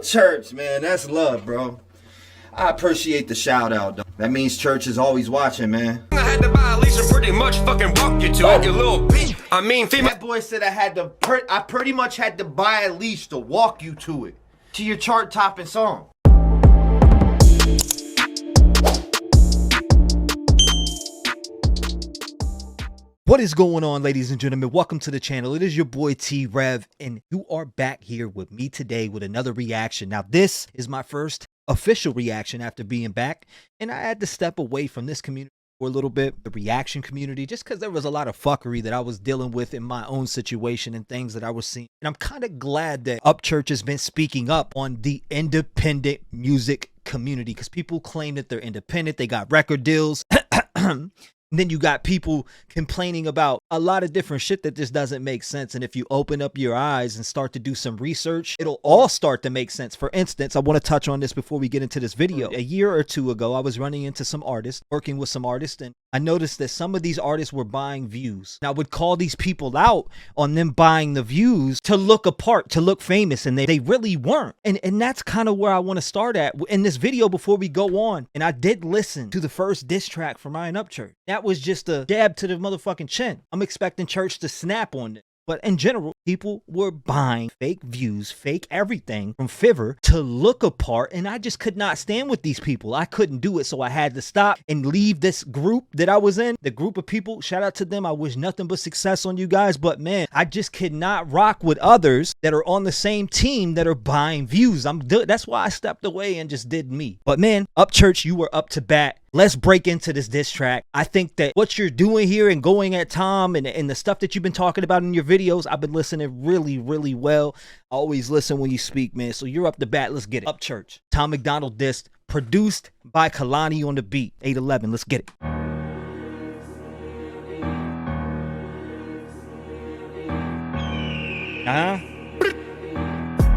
Upchurch, man, that's love, bro. I appreciate the shout out, though. That means church is always watching, man. I had to buy a leash and pretty much fucking walk you to it, you little bitch. I mean, female. That boy said I pretty much had to buy a leash to walk you to it. To your chart topping song. What is going on, ladies and gentlemen? Welcome to the channel. It is your boy T-REV, and you are back here with me today with another reaction. Now, this is my first official reaction after being back, and I had to step away from this community for a little bit, the reaction community, just because there was a lot of fuckery that I was dealing with in my own situation and things that I was seeing. And I'm kind of glad that Upchurch has been speaking up on the independent music community, because people claim that they're independent, they got record deals. And then you got people complaining about a lot of different shit that just doesn't make sense. And if you open up your eyes and start to do some research, it'll all start to make sense. For instance, I want to touch on this before we get into this video. A year or two ago, I was running into some artists, working with some artists, and I noticed that some of these artists were buying views. And I would call these people out on them buying the views to look apart, to look famous, and they really weren't. And that's kind of where I want to start at in this video before we go on. And I did listen to the first diss track from Upchurch. That was just a dab to the motherfucking chin. I'm expecting Church to snap on it. But in general, people were buying fake views, fake everything from Fiverr to look apart, and I just could not stand with these people. I couldn't do it, so I had to stop and leave this group that I was in, the group of people. Shout out to them. I wish nothing but success on you guys, but man, I just could not rock with others that are on the same team that are buying views. That's why I stepped away and just did me. But man, Upchurch, you were up to bat. Let's break into this diss track. I think that what you're doing here and going at Tom and the stuff that you've been talking about in your videos, I've been listening really well. I always listen when you speak, man. So you're up to bat. Let's get it. Upchurch, Tom Macdonald diss, produced by Kalani on the beat. 811. Let's get it.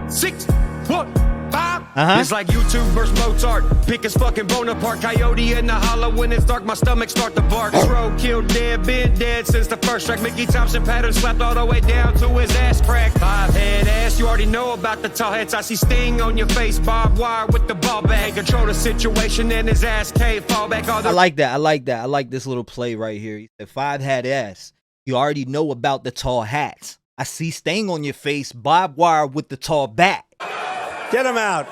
Six, foot, five. It's like YouTube versus Mozart. Pick his fucking Bonaparte. Coyote in the hollow when it's dark. My stomach start to bark. Crow killed dead, been dead since the first track. Mickey Thompson pattern slapped all the way down to his ass crack. Five head ass, you already know about the tall heads. I see sting on your face, barbed wire with the ball bag. Control the situation and his ass can't fall back. I like that. I like that. I like this little play right here. He said, five head ass, you already know about the tall hats. I see stain on your face, barbed wire with the tall bat. Get him out.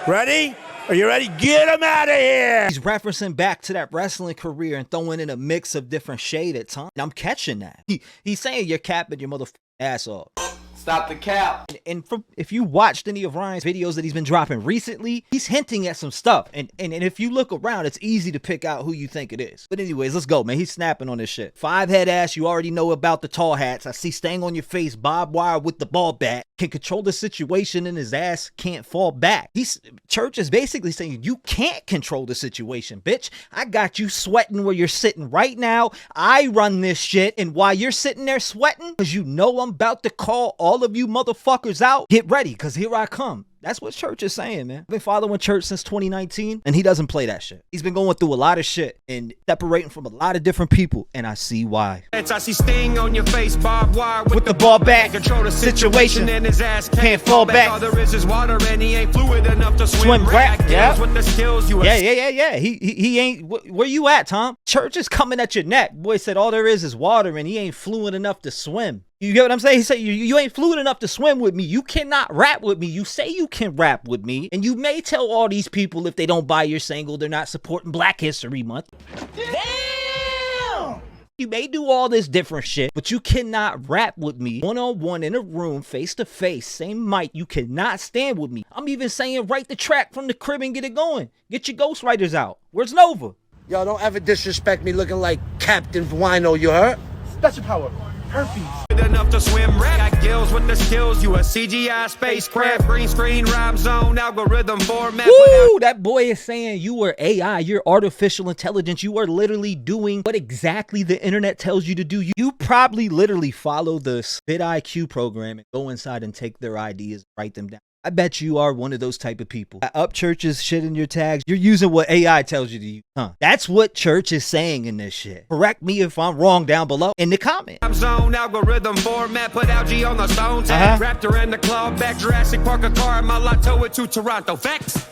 Ready? Are you ready? Get him out of here! He's referencing back to that wrestling career and throwing in a mix of different shade at times. And I'm catching that. He's saying you're capping your motherfucking ass off. Stop the cap. And if you watched any of Ryan's videos that he's been dropping recently, he's hinting at some stuff. And if you look around, it's easy to pick out who you think it is. But anyways, let's go, man. He's snapping on this shit. Five head ass, you already know about the tall hats. I see stain on your face, barbed wire with the ball bat. Can control the situation and his ass can't fall back. Church is basically saying you can't control the situation, bitch. I got you sweating where you're sitting right now. I run this shit, and while you're sitting there sweating, because you know I'm about to call all of you motherfuckers out, get ready, because here I come. That's what Church is saying, man. I've been following Church since 2019, and he doesn't play that shit. He's been going through a lot of shit and separating from a lot of different people, and I see why. I see sting on your face, barbed wire with the ball back. Control the situation and his ass can't fall back. All there is water, and he ain't fluid enough to swim back. Yeah. With the skills you yeah. He ain't. Where you at, Tom? Church is coming at your neck. Boy said all there is water, and he ain't fluid enough to swim. You get what I'm saying? He said, you ain't fluid enough to swim with me. You cannot rap with me. You say you can rap with me. And you may tell all these people if they don't buy your single, they're not supporting Black History Month. Damn! You may do all this different shit, but you cannot rap with me one-on-one in a room, face-to-face, same mic. You cannot stand with me. I'm even saying write the track from the crib and get it going. Get your ghostwriters out. Where's Nova? Yo, don't ever disrespect me looking like Captain Wino, you heard? Special power. Herpes. Enough to swim rap. Got gills with the skills. You a CGI spacecraft. Green screen rhyme zone algorithm format. Woo! That boy is saying you are AI. You're artificial intelligence. You are literally doing what exactly the internet tells you to do. You probably literally follow the Spit IQ program and go inside and take their ideas, write them down. I bet you are one of those type of people. Upchurch is shit in your tags. You're using what AI tells you to use, huh? That's what church is saying in this shit. Correct me if I'm wrong down below in the comment. Zone algorithm format, put algae on the stone tab. Raptor and the claw back, Jurassic Park a car, my lot tow it to Toronto. Facts.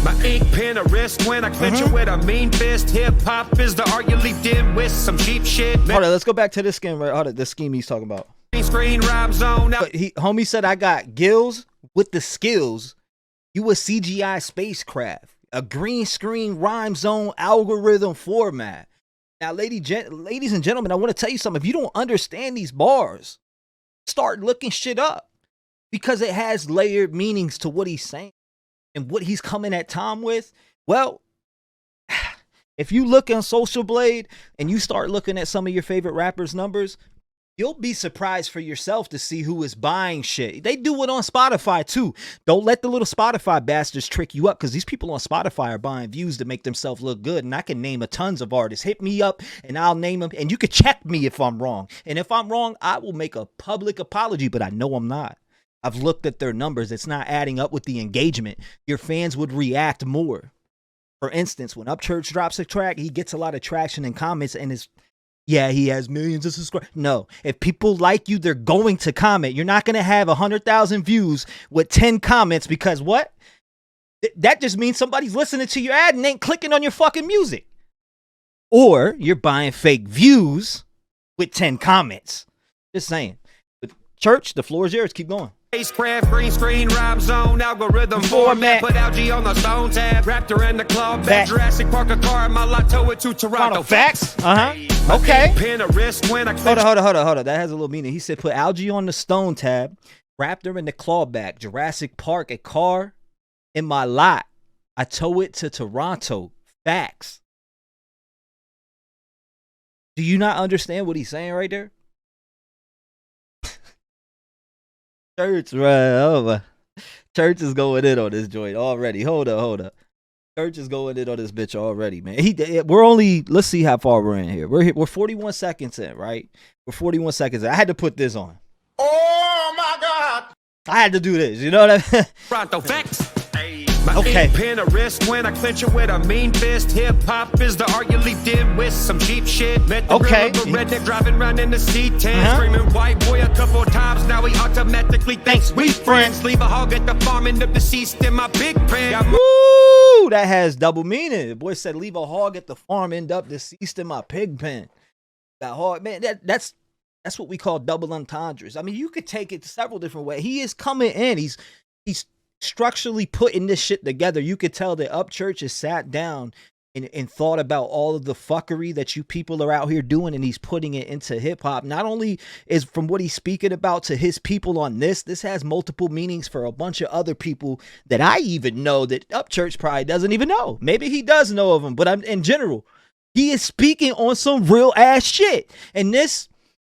My ink pen a wrist when I clench it with a mean fist. Hip hop is the art you leaped in with some cheap shit. Hold on, let's go back to this scheme. Hold on, this scheme he's talking about. Screen rhyme zone. But homie said I got gills with the skills. You a CGI spacecraft, a green screen rhyme zone algorithm format. Now, ladies and gentlemen, I want to tell you something. If you don't understand these bars, start looking shit up because it has layered meanings to what he's saying and what he's coming at Tom with. Well, if you look on Social Blade and you start looking at some of your favorite rappers' numbers, you'll be surprised for yourself to see who is buying shit. They do it on Spotify too. Don't let the little Spotify bastards trick you up, because these people on Spotify are buying views to make themselves look good. And I can name a tons of artists. Hit me up and I'll name them. And you can check me if I'm wrong. And if I'm wrong, I will make a public apology, but I know I'm not. I've looked at their numbers. It's not adding up with the engagement. Your fans would react more. For instance, when Upchurch drops a track, he gets a lot of traction in comments and is... Yeah, he has millions of subscribers. No, if people like you, they're going to comment. You're not going to have 100,000 views with 10 comments because what? That just means somebody's listening to your ad and ain't clicking on your fucking music. Or you're buying fake views with 10 comments. Just saying. But Church, the floor is yours. Keep going. Spacecraft, green screen, rhyme zone, algorithm format, put algae on the stone tab, Raptor and the claw back, Jurassic Park a car, my lot tow it to Toronto. Facts. Okay. Pin a wrist when I hold on. That has a little meaning. He said put algae on the stone tab, Raptor and the claw back, Jurassic Park a car in my lot. I tow it to Toronto. Facts. Do you not understand what he's saying right there? Church, right? Church is going in on this joint already. Hold up. Church is going in on this bitch already, man. We're only, let's see how far we're in here. We're 41 seconds in, right? We're 41 seconds in. I had to put this on. Oh my God! I had to do this. You know what I mean? Toronto facts. Okay. Pin a wrist when I clench it with a mean fist. Hip hop is the art you leaped in with some cheap shit. Met the redneck driving around in the C10, screaming white boy a couple times. Now he automatically thinks we friends. Leave a hog at the farm, end up deceased in my big pen. Woo! That has double meaning. The boy said, "Leave a hog at the farm, end up deceased in my pig pen." That hog, man. That's what we call double entendres. I mean, you could take it several different ways. He is coming in. He's structurally putting this shit together. You could tell that Upchurch has sat down and thought about all of the fuckery that you people are out here doing, and he's putting it into hip hop. Not only is from what he's speaking about to his people on this has multiple meanings for a bunch of other people that I even know that Upchurch probably doesn't even know. Maybe he does know of them, but in general, he is speaking on some real ass shit. And this,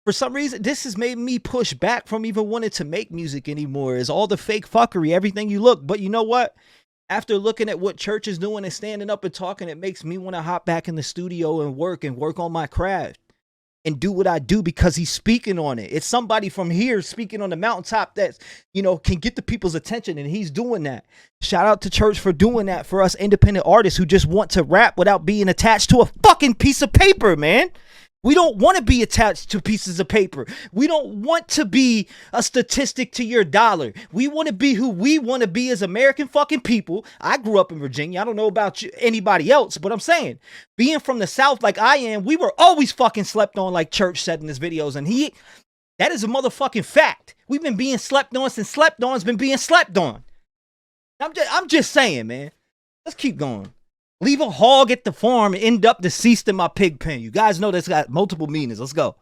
for some reason, this has made me push back from even wanting to make music anymore. Is all the fake fuckery, everything you look. But you know what? After looking at what Church is doing and standing up and talking, it makes me want to hop back in the studio and work on my craft and do what I do because he's speaking on it. It's somebody from here speaking on the mountaintop that, you know, can get the people's attention, and he's doing that. Shout out to Church for doing that for us independent artists who just want to rap without being attached to a fucking piece of paper, man. We don't want to be attached to pieces of paper. We don't want to be a statistic to your dollar. We want to be who we want to be as American fucking people. I grew up in Virginia. I don't know about anybody else, but I'm saying, being from the South like I am, we were always fucking slept on, like Church said in his videos. And that is a motherfucking fact. We've been being slept on since slept on's been being slept on. I'm just saying, man. Let's keep going. Leave a hog at the farm and end up deceased in my pig pen. You guys know that's got multiple meanings. Let's go.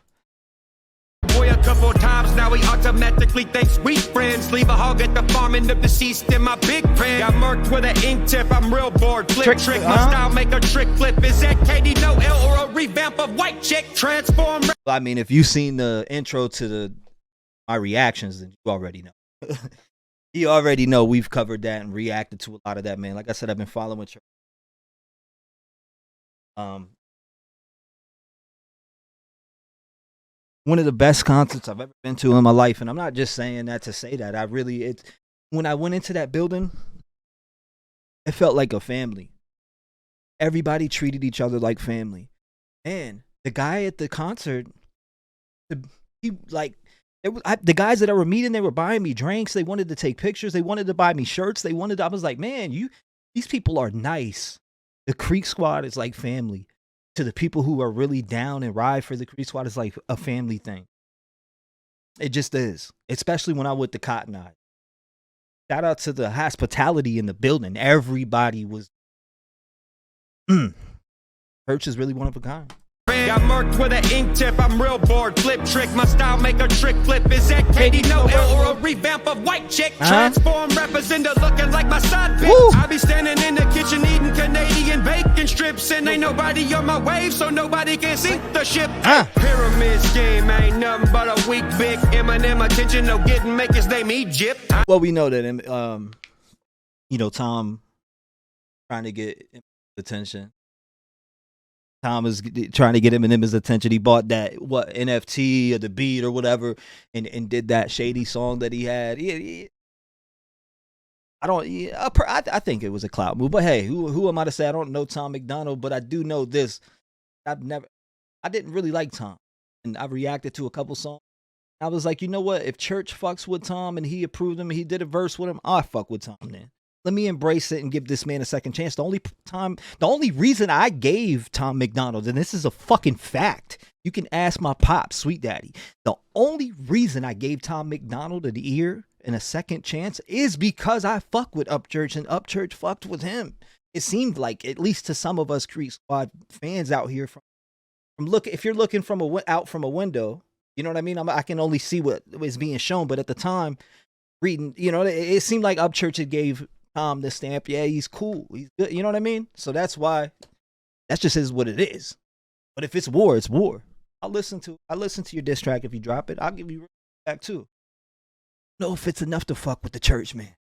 Boy a couple times, now he automatically thinks we friends. Leave a hog at the farm, end up deceased in my big pen. Got murked with an ink tip, I'm real bored. Trick, my style make a trick flip. Is that Katie No L or a revamp of White Chick Transform? I mean, if you've seen the intro to my reactions, then you already know. You already know we've covered that and reacted to a lot of that, man. Like I said, I've been following Church. One of the best concerts I've ever been to in my life, and I'm not just saying that to say that. when I went into that building, it felt like a family. Everybody treated each other like family. And the guy at the concert, the guys that I were meeting, they were buying me drinks. They wanted to take pictures. They wanted to buy me shirts. I was like, man, these people are nice. The Creek Squad is like family. To the people who are really down and ride for the Creek Squad, it's like a family thing. It just is. Especially when I went to Cotton Eye. Shout out to the hospitality in the building. Everybody was. Church is really one of a kind. Got murked with an ink tip, I'm real bored. Flip trick, my style make a trick flip. Is that Katie No L or a revamp of white chick? Transform rappers into looking like my side bitch. I be standing in the kitchen eating Canadian bacon strips, and ain't nobody on my wave, so nobody can sink the ship. Pyramid scheme ain't nothing but a weak big Eminem attention. No getting make his name Egypt. Well, we know that Tom trying to get attention. Tom is trying to get Eminem's attention. He bought that NFT or the beat or whatever, and did that shady song that he had. I think it was a clout move. But hey, who am I to say? I don't know Tom Macdonald, but I do know this. I didn't really like Tom, and I reacted to a couple songs. I was like, you know what? If Church fucks with Tom and he approved him, he did a verse with him, I fuck with Tom then. Let me embrace it and give this man a second chance. The only reason I gave Tom Macdonald, and this is a fucking fact, you can ask my pop, Sweet Daddy. The only reason I gave Tom Macdonald an ear and a second chance is because I fuck with Upchurch, and Upchurch fucked with him. It seemed like, at least to some of us Creek Squad fans out here, if you're looking out from a window, you know what I mean? I can only see what is being shown, but at the time, reading, it seemed like Upchurch had gave Tom the stamp. Yeah, he's cool. He's good. You know what I mean? So that's why. That just is what it is. But if it's war, it's war. I'll listen to your diss track if you drop it. I'll give you back too. No, if it's enough to fuck with the church, man.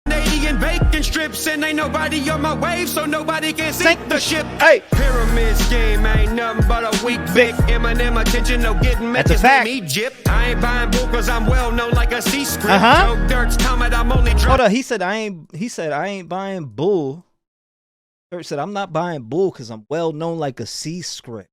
Canadian bacon strips, and ain't nobody on my wave, so nobody can sink the ship. Hey, pyramid scheme ain't nothing but a weak big Eminem attention. No getting that's a fact. Egypt. I ain't buying bull cause I'm well known like a C script. No dirt's coming, I'm only hold on, he said I ain't buying bull. Church said I'm not buying bull because I'm well known like a C script.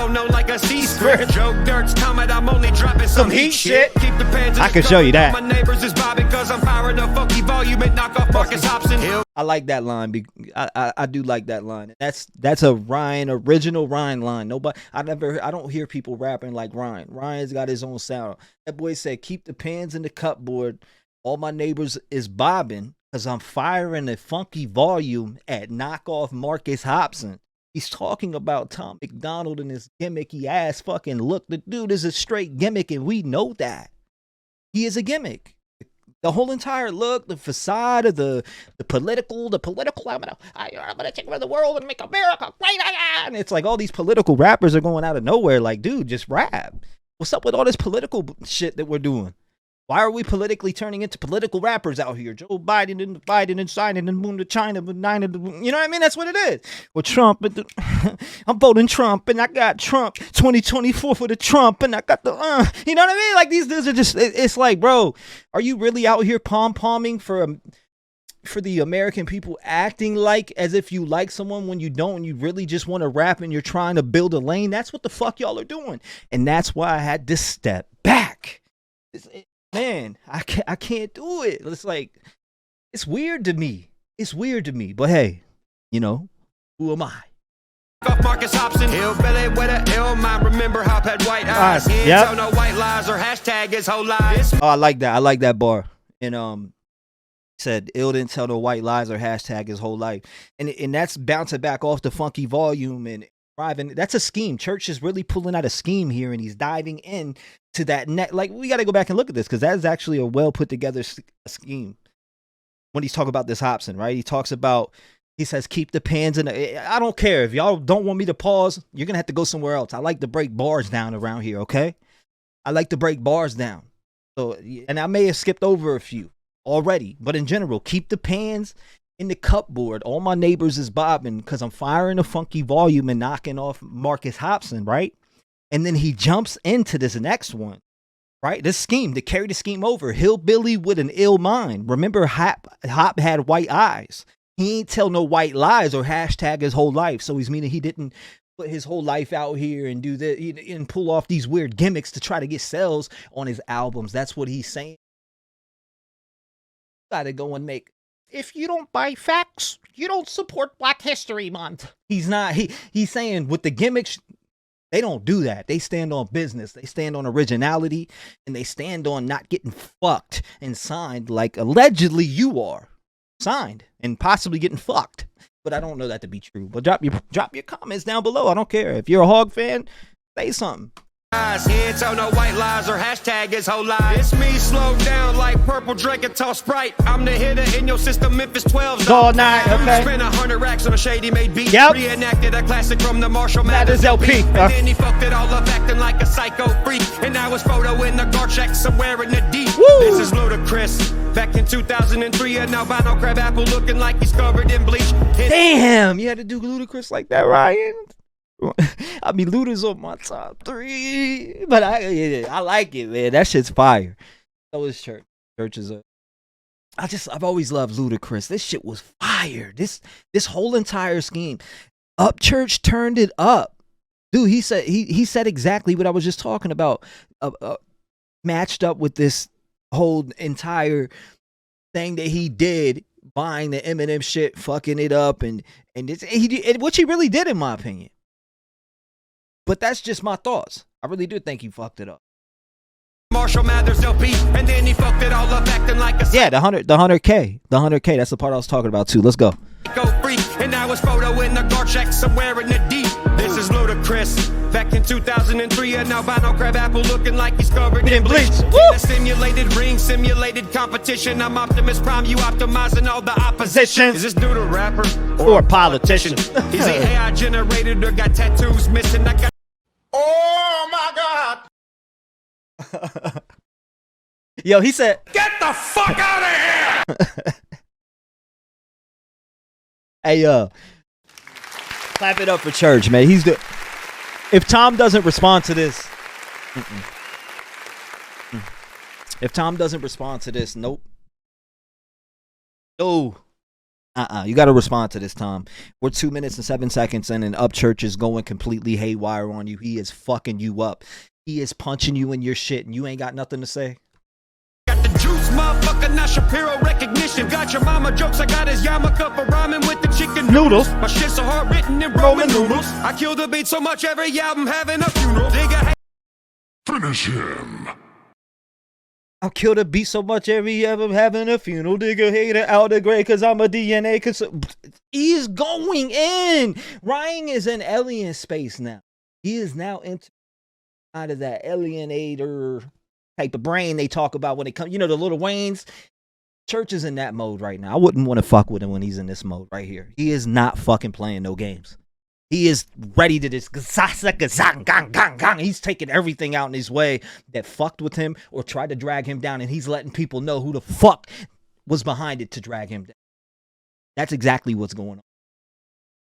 Like a C script. Joke dirt's coming, I'm only dropping some heat shit. Keep the pans. I can show you that. My neighbors is bobbing cause I'm firing a funky volume and knock off Marcus Hobson. I like that line. I do like that line. That's a original Ryan line. I don't hear people rapping like Ryan. Ryan's got his own sound. That boy said, keep the pans in the cupboard. All my neighbors is bobbing because I'm firing a funky volume at knockoff Marcus Hobson. He's talking about Tom Macdonald and his gimmicky ass fucking look. The dude is a straight gimmick, and we know that. He is a gimmick. The whole entire look, the facade of the political, I'm gonna take over the world and make America great again. It's like all these political rappers are going out of nowhere. Like, dude, just rap. What's up with all this political shit that we're doing? Why are we politically turning into political rappers out here? Joe Biden and signing and moon to China, but you know what I mean? That's what it is. Well, Trump, I'm voting Trump, and I got Trump 2024 for the Trump, and I got the, you know what I mean? Like, these dudes are just, it's like, bro, are you really out here pom-pomming for the American people, acting like as if you like someone when you don't, and you really just want to rap and you're trying to build a lane? That's what the fuck y'all are doing. And that's why I had to step back. Man, I can't do it. It's like, it's weird to me. But hey, who am I? Marcus Hobson, hillbilly with a ill mind. Remember Hop had white eyes. He ain't tell no white lies or hashtag his whole life. Oh, I like that bar. And said ill didn't tell no white lies or hashtag his whole life. And that's bouncing back off the funky volume and driving. That's a scheme. Church is really pulling out a scheme here, and he's diving in to that net. Like, we got to go back and look at this, because that is actually a well put together scheme. When he's talking about this Hobson, right? He says, keep the pans in I don't care. If y'all don't want me to pause, you're going to have to go somewhere else. I like to break bars down around here, okay? I like to break bars down. So, and I may have skipped over a few already, but in general, keep the pans in the cupboard. All my neighbors is bobbing because I'm firing a funky volume and knocking off Marcus Hobson, right? And then he jumps into this next one. right? This scheme to carry the scheme over. Hillbilly with an ill mind. Remember, Hop had white eyes. He ain't tell no white lies or hashtag his whole life. So he's meaning he didn't put his whole life out here and do that and pull off these weird gimmicks to try to get sales on his albums. That's what he's saying. Gotta go and make. If you don't buy facts, you don't support Black History Month. He's not. He's saying with the gimmicks, they don't do that. They stand on business. They stand on originality, and they stand on not getting fucked and signed like allegedly you are signed and possibly getting fucked. But I don't know that to be true. But drop your comments down below. I don't care. If you're a Hog fan, say something. Heads on no white lies or hashtag his whole life. It's me slowed down like purple drink and toss Sprite. I'm the hitter in your system, Memphis 12's all night. Okay. Spent 100 racks on a shady made beat. Yep. Reenacted a classic from the Marshall Mathers LP. And then he fucked it all up acting like a psycho freak. And now his photo in the guard shack somewhere in the deep. Woo. This is ludicrous. Back in 2003, an albino crab apple looking like he's covered in bleach. Damn, you had to do ludicrous like that, Ryan. I mean, Luda's on my top 3, but I like it, man. That shit's fire. So is Church. Church is I've always loved Ludacris. This shit was fire. This whole entire scheme. Upchurch turned it up, dude. He said exactly what I was just talking about. Matched up with this whole entire thing that he did, buying the Eminem shit, fucking it up, and which he really did, in my opinion. But that's just my thoughts. I really do think he fucked it up. Marshall Mathers LP, and then he fucked it all up acting like a the 100K. The 100K. That's the part I was talking about too. Let's go. Freak, and now his photo in the guard shack somewhere in the deep. This is ludicrous. Back in 2003, an albino crab apple looking like he's covered in bleach. A simulated ring, simulated competition. I'm Optimus Prime, you optimizing all the opposition. Is this dude a rapper or a politician? Is he AI generated or got tattoos missing? I got. Oh my God. Yo, he said, Get the fuck out of here. hey, clap it up for Church, man. He's the. If Tom doesn't respond to this, if Tom doesn't respond to this, nope. No. You got to respond to this, Tom. We're 2 minutes and 7 seconds in, and Upchurch is going completely haywire on you. He is fucking you up. He is punching you in your shit, and you ain't got nothing to say. Got the juice, motherfucker, not Shapiro recognition. Got your mama jokes, I got his yarmulke for rhyming with the chicken noodles. My shit's so hard written in Roman noodles. I kill the beat so much every album having a funeral. Finish him. I'll kill the beat so much every album having a funeral. Digger hater out the grave because I'm a DNA. He's going in. Ryan is in alien space now. He is now into out of that alienator type of brain they talk about when it comes, the Lil Wayne's. Church is in that mode right now. I wouldn't want to fuck with him when he's in this mode right here. He is not fucking playing no games. He is ready to just he's taking everything out in his way that fucked with him or tried to drag him down, and he's letting people know who the fuck was behind it to drag him down. That's exactly what's going on.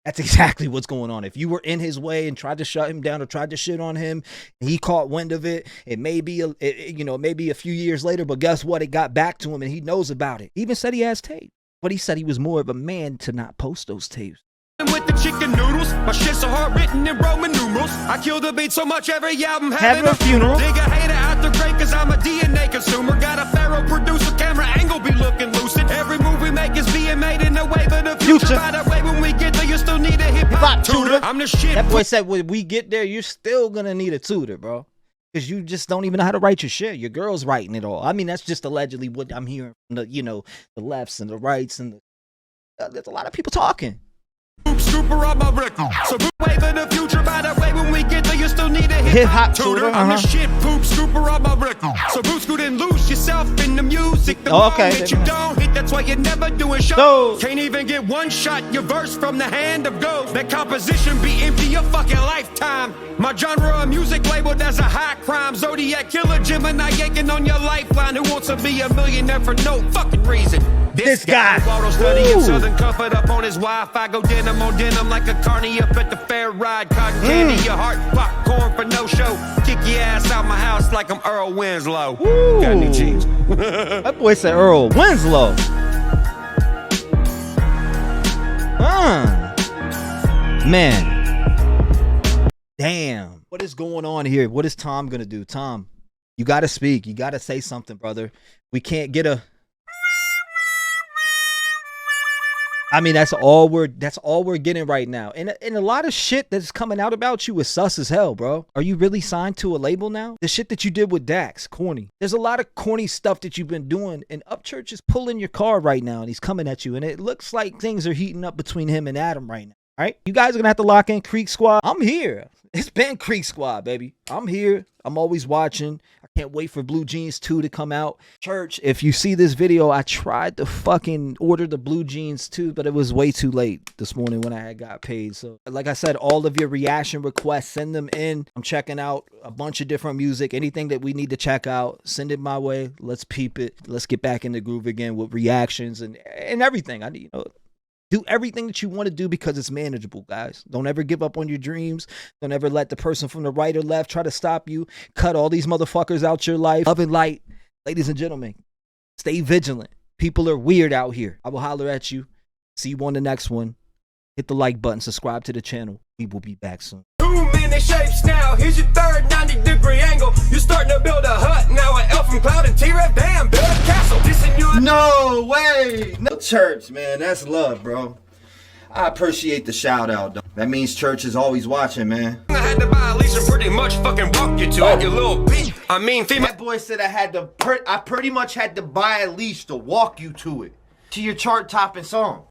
That's exactly what's going on. If you were in his way and tried to shut him down or tried to shit on him, and he caught wind of it, it may be a few years later, but guess what? It got back to him, and he knows about it. He even said he has tape, but he said he was more of a man to not post those tapes. With the chicken noodles, my shit's so hard written in Roman numerals. I kill the beat so much every album having a funeral. Dig a hater out the grave cause I'm a DNA consumer. Got a pharaoh producer, camera angle be looking lucid. Every move we make is being made in the wave of the future. By the way, when we get there, you still need a hip-hop tutor. I'm the shit. That boy said when we get there, you're still gonna need a tutor, bro. Because you just don't even know how to write your shit. Your girl's writing it all. I mean, that's just allegedly what I'm hearing from the lefts and the rights and there's a lot of people talking. Scooper on my record. So wave in the future. By the way, when we get there, you still need a hip-hop tutor. I'm the shit poop scooper on my record. So boot scoot and lose yourself in the music. The moment you don't hit, that's why you're never doing shows. Can't even get one shot, your verse from the hand of ghosts. That composition be empty your fucking lifetime. My genre of music labeled as a high crime. Zodiac killer, Gemini yanking on your lifeline. Who wants to be a millionaire for no fucking reason? This guy. Auto studying Southern Comfort up on his Wi-Fi. Go denim on denim like a carny up at the fair ride. Cotton candy, your heart popcorn for a no-show. Kick your ass out my house like I'm Earl Winslow. Ooh. Got any jeans? That boy said Earl Winslow. Man. Damn. What is going on here? What is Tom gonna do? Tom, you gotta speak. You gotta say something, brother. We can't get a... I mean, that's all we're getting right now. And a lot of shit that's coming out about you is sus as hell, bro. Are you really signed to a label now? The shit that you did with Dax, corny. There's a lot of corny stuff that you've been doing, and Upchurch is pulling your card right now, and he's coming at you, and it looks like things are heating up between him and Adam right now. All right, you guys are gonna have to lock in Creek Squad. I'm here. It's been Creek Squad, baby. I'm here. I'm always watching. I can't wait for Blue Jeans 2 to come out. Church, if you see this video, I tried to fucking order the Blue Jeans 2, but it was way too late this morning when I had got paid. So, like I said, all of your reaction requests, send them in. I'm checking out a bunch of different music. Anything that we need to check out, send it my way. Let's peep it. Let's get back in the groove again with reactions and everything. I need, do everything that you want to do because it's manageable, guys. Don't ever give up on your dreams. Don't ever let the person from the right or left try to stop you. Cut all these motherfuckers out your life. Love and light. Ladies and gentlemen, stay vigilant. People are weird out here. I will holler at you. See you on the next one. Hit the like button. Subscribe to the channel. We will be back soon. Too many shapes now. Here's your third 90-degree angle. You're starting to build a hut now. An elf from Cloud and T-REV. Damn, build a castle. Dissing you. No way. No church, man. That's love, bro. I appreciate the shout out, though. That means church is always watching, man. I had to buy a leash and pretty much fucking walk you to it, you little bitch. I mean, female. That boy said I pretty much had to buy a leash to walk you to it. To your chart topping song.